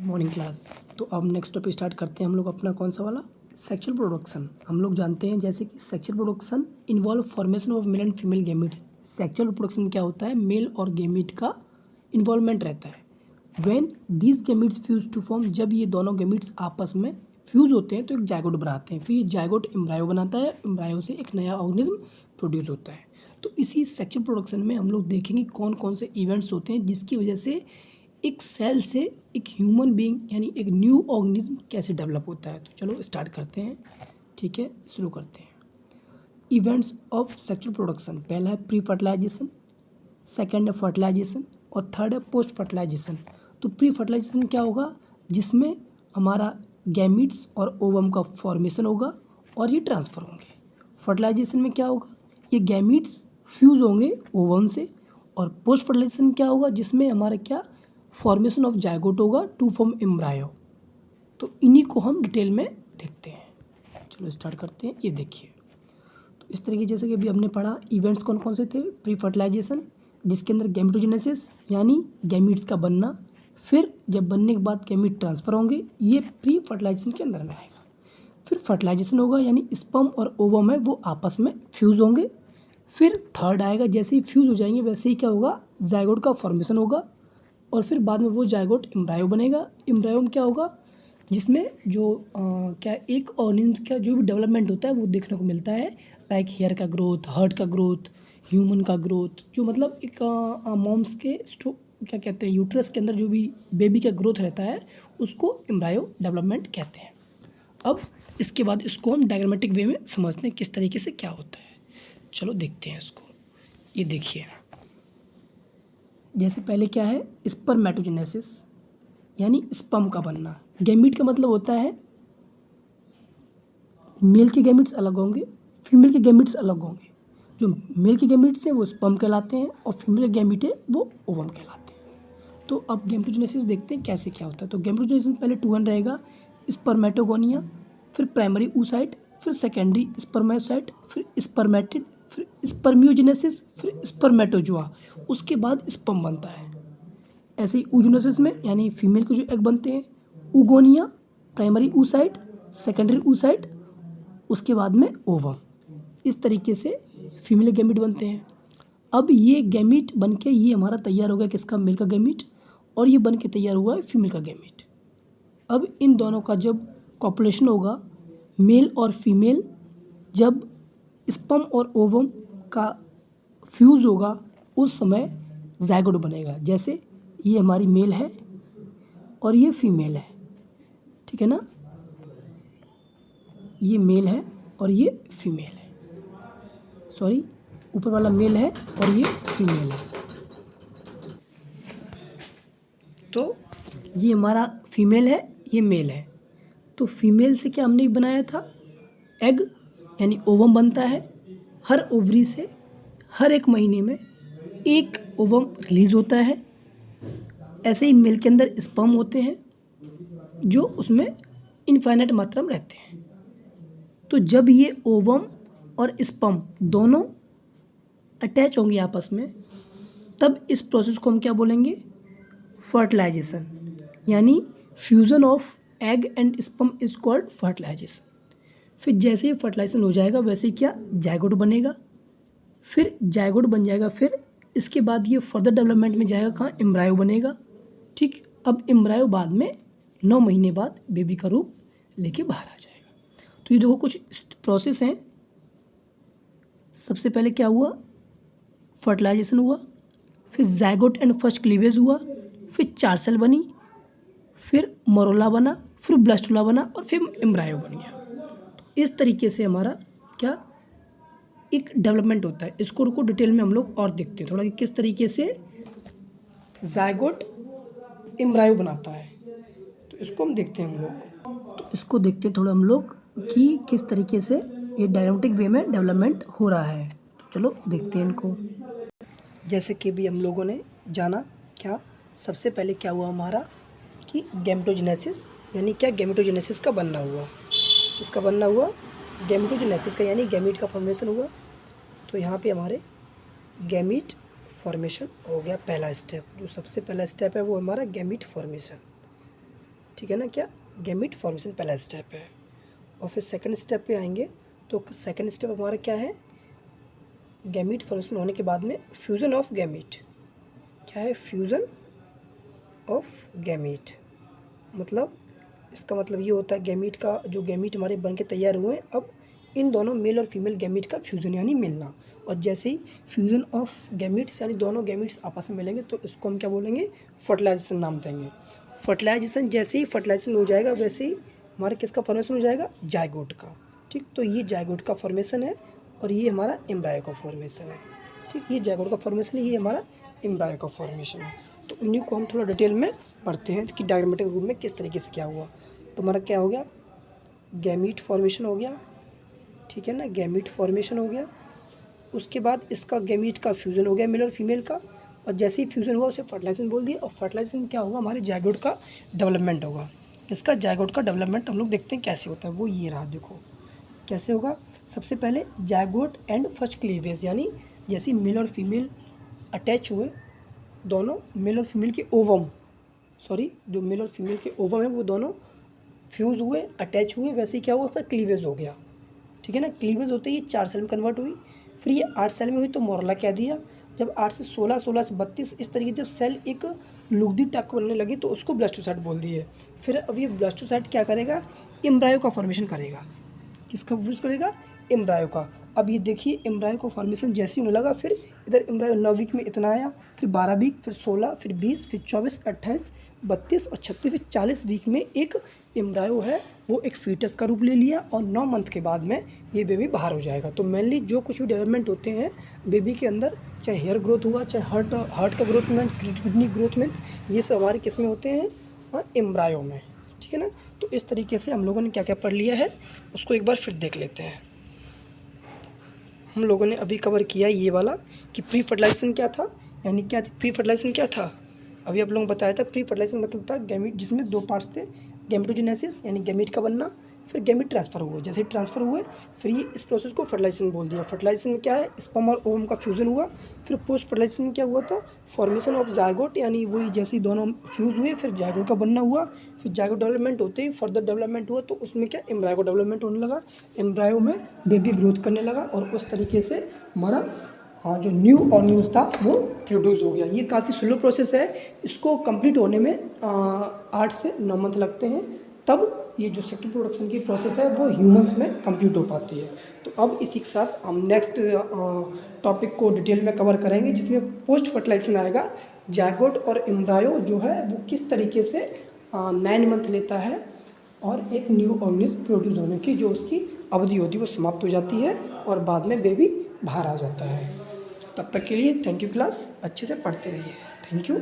Morning class. तो अब next topic start करते हैं हम लोग अपना कौन सा वाला, सेक्सुअल प्रोडक्शन। हम लोग जानते हैं जैसे कि sexual production involve formation of male and female gametes. Sexual production क्या होता है, मेल और गैमीट का इन्वॉल्वमेंट रहता है। When these gametes fuse to form, जब ये दोनों गैमीट्स आपस में फ्यूज होते हैं तो एक जायगोट बनाते हैं, फिर ये जायगोट एम्ब्रायो बनाता है, एम्ब्रायो से एक नया ऑर्गेनिज्म प्रोड्यूस होता है। तो इसी सेक्सुअल प्रोडक्शन में हम लोग देखेंगे कौन कौन से इवेंट्स होते हैं जिसकी वजह से एक सेल से एक ह्यूमन बीइंग यानी एक न्यू ऑर्गेनिज्म कैसे डेवलप होता है। तो चलो स्टार्ट करते हैं, ठीक है, शुरू करते हैं। इवेंट्स ऑफ सेक्सुअल प्रोडक्शन, पहला है प्री फर्टिलाइजेशन, सेकेंड है फर्टिलाइजेशन और थर्ड है पोस्ट फर्टिलाइजेशन। तो प्री फर्टिलाइजेशन क्या होगा, जिसमें हमारा गैमीट्स और ओवम का फॉर्मेशन होगा और ये ट्रांसफ़र होंगे। फर्टिलाइजेशन में क्या होगा, ये गैमीट्स फ्यूज़ होंगे ओवम से। और पोस्ट फर्टिलाइजेशन क्या होगा, जिसमें हमारा क्या फॉर्मेशन ऑफ जायगोट होगा टू फॉर्म एम्ब्रायो। तो इन्हीं को हम डिटेल में देखते हैं। चलो स्टार्ट करते हैं। ये देखिए, तो इस तरीके जैसे कि अभी हमने पढ़ा, इवेंट्स कौन कौन से थे, प्री फर्टिलाइजेशन जिसके अंदर गैमेटोजेनेसिस यानी गैमीट्स का बनना, फिर जब बनने के बाद गैमीट ट्रांसफ़र होंगे, ये प्री फर्टिलाइजेशन के अंदर में आएगा। फिर फर्टिलाइजेशन होगा यानी स्पर्म और ओवम है वो आपस में फ्यूज़ होंगे। फिर थर्ड आएगा, जैसे ही फ्यूज़ हो जाएंगे वैसे ही क्या होगा, जायगोट का फॉर्मेशन होगा और फिर बाद में वो जायगोट एम्ब्रायो बनेगा। एम्ब्रायो में क्या होगा, जिसमें जो क्या एक ऑर्गेनिज्म का जो भी डेवलपमेंट होता है वो देखने को मिलता है, लाइक हेयर का ग्रोथ, हार्ट का ग्रोथ, ह्यूमन का ग्रोथ, जो मतलब एक मॉम्स के क्या कहते हैं, यूट्रस के अंदर जो भी बेबी का ग्रोथ रहता है उसको एम्ब्रायो डेवलपमेंट कहते हैं। अब इसके बाद इसको हम डायग्रामेटिक वे में समझते हैं किस तरीके से क्या होता है। चलो देखते हैं इसको। ये देखिए, जैसे पहले क्या है, स्पर्मेटोजेनेसिस यानी स्पर्म का बनना। गैमीट का मतलब होता है मेल के गैमीट्स अलग होंगे, फीमेल के गैमीट्स अलग होंगे। जो मेल के गैमीट्स हैं वो स्पर्म कहलाते हैं और फीमेल के गैमीट है वो ओवम कहलाते हैं। तो अब गैमेटोजेनेसिस देखते हैं कैसे क्या होता है। तो गैमेटोजेनेसिस पहले 2 1 रहेगा, स्पर्मेटोगोनिया, फिर प्राइमरी oocyte, फिर सेकेंडरी स्पर्मेसाइट, फिर स्पर्मेटिड, फिर स्पर्मियोजेनेसिस, फिर स्पर्मेटोजोआ, उसके बाद स्पर्म बनता है। ऐसे ही oogenesis में यानी फीमेल के जो एग बनते हैं, oogonia, primary oocyte, secondary oocyte, उसके बाद में ओवम। इस तरीके से फीमेल गैमीट बनते हैं। अब ये गैमीट बन के ये हमारा तैयार हो गया किसका, मेल का गैमीट, और ये बन के तैयार हुआ है फीमेल का गैमीट। अब इन दोनों का जब कॉपुलेशन होगा, मेल और फीमेल, जब स्पर्म और ओवम का फ्यूज़ होगा उस समय जायगोट बनेगा। जैसे ये हमारी मेल है और ये फीमेल है, ठीक है ना, ये मेल है और ये फीमेल है, सॉरी ऊपर वाला मेल है और ये फीमेल है। तो ये हमारा फीमेल है, ये मेल है। तो फीमेल से क्या हमने बनाया था, एग यानी ओवम बनता है। हर ओवरी से हर एक महीने में एक ओवम रिलीज होता है। ऐसे ही मेल के अंदर स्पर्म होते हैं जो उसमें इनफाइनाइट मात्रा में रहते हैं। तो जब ये ओवम और स्पर्म दोनों अटैच होंगे आपस में, तब इस प्रोसेस को हम क्या बोलेंगे, फर्टिलाइजेशन, यानी fusion of egg and sperm is called fertilisation. फिर जैसे ही फर्टिलाइजेशन हो जाएगा वैसे ही क्या, जायगोट बनेगा। फिर जायगोट बन जाएगा, फिर इसके बाद ये फर्दर डेवलपमेंट में जाएगा कहाँ, एम्ब्रायो बनेगा। ठीक, अब एम्ब्रायो बाद में 9 महीने बाद बेबी का रूप लेके बाहर आ जाएगा। तो ये देखो कुछ प्रोसेस हैं। सबसे पहले क्या हुआ, फर्टिलाइजेशन हुआ, फिर जायगोट एंड फर्स्ट क्लीवेज हुआ, फिर 4 सेल बनी, फिर मरोला बना, फिर ब्लास्टुला बना और फिर एम्ब्रायो बन गया। तो इस तरीके से हमारा क्या एक डेवलपमेंट होता है। इसको रुको डिटेल में हम लोग और देखते हैं थोड़ा कि किस तरीके से जायगोट एम्ब्रायो बनाता है। तो इसको हम देखते हैं हम लोग, तो इसको देखते हैं थोड़ा हम लोग कि किस तरीके से ये डायनामिक वे में डेवलपमेंट हो रहा है। तो चलो देखते हैं इनको। जैसे कि भी हम लोगों ने जाना क्या, सबसे पहले क्या हुआ हमारा कि गैमेटोजेनेसिस, यानी क्या, गैमेटोजेनेसिस का बनना हुआ। किसका बनना हुआ, गैमेटोजेनेसिस का, यानी गैमीट का फॉर्मेशन हुआ। तो यहाँ पे हमारे गैमीट फॉर्मेशन हो गया पहला स्टेप। जो सबसे पहला स्टेप है वो हमारा गैमीट फॉर्मेशन। ठीक है ना, क्या गैमीट फॉर्मेशन पहला स्टेप है। और फिर सेकंड स्टेप पे आएंगे तो सेकंड स्टेप हमारा क्या है, गैमीट फॉर्मेशन होने के बाद में फ्यूज़न ऑफ गैमीट। क्या है, फ्यूज़न ऑफ गैमीट, मतलब इसका मतलब ये होता है गैमीट का, जो गैमीट हमारे बन के तैयार हुए हैं, अब इन दोनों मेल और फीमेल गैमीट का फ्यूज़न यानी मिलना। और जैसे ही फ्यूज़न ऑफ गैमीट्स यानी दोनों गैमीट्स आपस में मिलेंगे तो इसको हम क्या बोलेंगे, फर्टिलाइजेशन नाम देंगे। फर्टिलाइजेशन, जैसे ही फर्टिलाइजेशन हो जाएगा वैसे ही हमारा किसका फॉर्मेशन हो जाएगा, जाइगोट का। ठीक, तो ये जाइगोट का फॉर्मेशन है और ये हमारा एम्ब्रायो का फॉर्मेशन है। ठीक, ये जाइगोट का फॉर्मेशन है, ये हमारा एम्ब्रायो का फॉर्मेशन है। तो इन्हीं को हम थोड़ा डिटेल में पढ़ते हैं कि डायग्रामेटिक रूप में किस तरीके से क्या हुआ। तो हमारा क्या हो गया, गैमीट फॉर्मेशन हो गया, ठीक है ना, गैमीट फॉर्मेशन हो गया। उसके बाद इसका गैमीट का फ्यूज़न हो गया मेल और फीमेल का, और जैसे ही फ्यूज़न हुआ उसे फर्टिलाइजेशन बोल दिया। और फर्टिलाइजेशन क्या होगा, हमारे जाइगोट का डेवलपमेंट होगा। इसका जाइगोट का डेवलपमेंट हम लोग देखते हैं कैसे होता है, वो ये रहा, देखो कैसे होगा। सबसे पहले जाइगोट एंड फर्स्ट क्लीवेज, यानी जैसे मेल और फीमेल अटैच हुए, दोनों मेल और फीमेल के ओवम, जो मेल और फीमेल के ओवम है वो दोनों फ्यूज़ हुए, अटैच हुए, वैसे ही क्या हुआ, उसका क्लीवेज हो गया। ठीक है ना, क्लीवेज होते ही 4 सेल में कन्वर्ट हुई, फिर ये 8 सेल में हुई तो मोरला कह दिया। जब 8 से 16, 16 से 32 इस तरीके जब सेल एक लुगदी टाइप को बनने लगी तो उसको ब्लास्टोसाइट बोल दिए। फिर अब ये ब्लास्टोसाइट क्या करेगा, एम्ब्रायो का फॉर्मेशन करेगा। किसका फॉर्मेशन करेगा, एम्ब्रायो का। अब ये देखिए एम्ब्रायो का फॉर्मेशन जैसे ही होने लगा, फिर इधर एम्ब्रायो 9 वीक में इतना आया, फिर 12 वीक, फिर 16, फिर 20, फिर 24, 28, 32 और 36, फिर 40 वीक में एक एम्ब्रायो है वो एक फीटस का रूप ले लिया और 9 मंथ के बाद में ये बेबी बाहर हो जाएगा। तो मेनली जो कुछ भी डेवलपमेंट होते हैं बेबी के अंदर, चाहे हेयर ग्रोथ हुआ, चाहे हार्ट का ग्रोथ में, किडनी ग्रोथ में, ये सब हमारे किस में होते हैं, एम्ब्रायो में। ठीक है ना, तो इस तरीके से हम लोगों ने क्या क्या पढ़ लिया है उसको एक बार फिर देख लेते हैं। हम लोगों ने अभी कवर किया ये वाला कि प्री फर्टिलाइजेशन क्या था, यानी क्या प्री फर्टिलाइजेशन क्या था, अभी आप लोगों को बताया था। प्री फर्टिलाइजेशन मतलब था गैमीट जिसमें 2 पार्ट्स थे, गैमेटोजेनेसिस यानी गैमीट का बनना, फिर गैमीट ट्रांसफ़र हुए। जैसे ट्रांसफ़र हुए फिर ये इस प्रोसेस को फर्टिलाइजेशन बोल दिया। फर्टिलाइजेशन में क्या है, स्पर्म और ओवम का फ्यूज़न हुआ। फिर पोस्ट फर्टिलाइजेशन में क्या हुआ था, फॉर्मेशन ऑफ जायगोट, यानी वही जैसे ही दोनों फ्यूज़ हुए फिर जायगोट का बनना हुआ। फिर जायगोट डेवलपमेंट होते ही फर्दर डेवलपमेंट हुआ तो उसमें क्या, एम्ब्रायो का डेवलपमेंट होने लगा, एम्ब्रायो में बेबी ग्रोथ करने लगा और उस तरीके से हमारा जो न्यू ऑर्गेनिज्म था वो प्रोड्यूस हो गया। ये काफ़ी स्लो प्रोसेस है, इसको कंप्लीट होने में 8 से 9 मंथ लगते हैं, तब ये जो सेक्सुअल प्रोडक्शन की प्रोसेस है वो ह्यूमंस में कंप्लीट हो पाती है। तो अब इसी के साथ हम नेक्स्ट टॉपिक को डिटेल में कवर करेंगे जिसमें पोस्ट फर्टिलाइजेशन आएगा। जायगोट और एम्ब्रायो जो है वो किस तरीके से 9 मंथ लेता है और एक न्यू ऑर्गेनिज्म प्रोड्यूस होने की जो उसकी अवधि होती है वो समाप्त हो जाती है और बाद में बेबी बाहर आ जाता है। तब तक के लिए थैंक यू क्लास, अच्छे से पढ़ते रहिए, थैंक यू।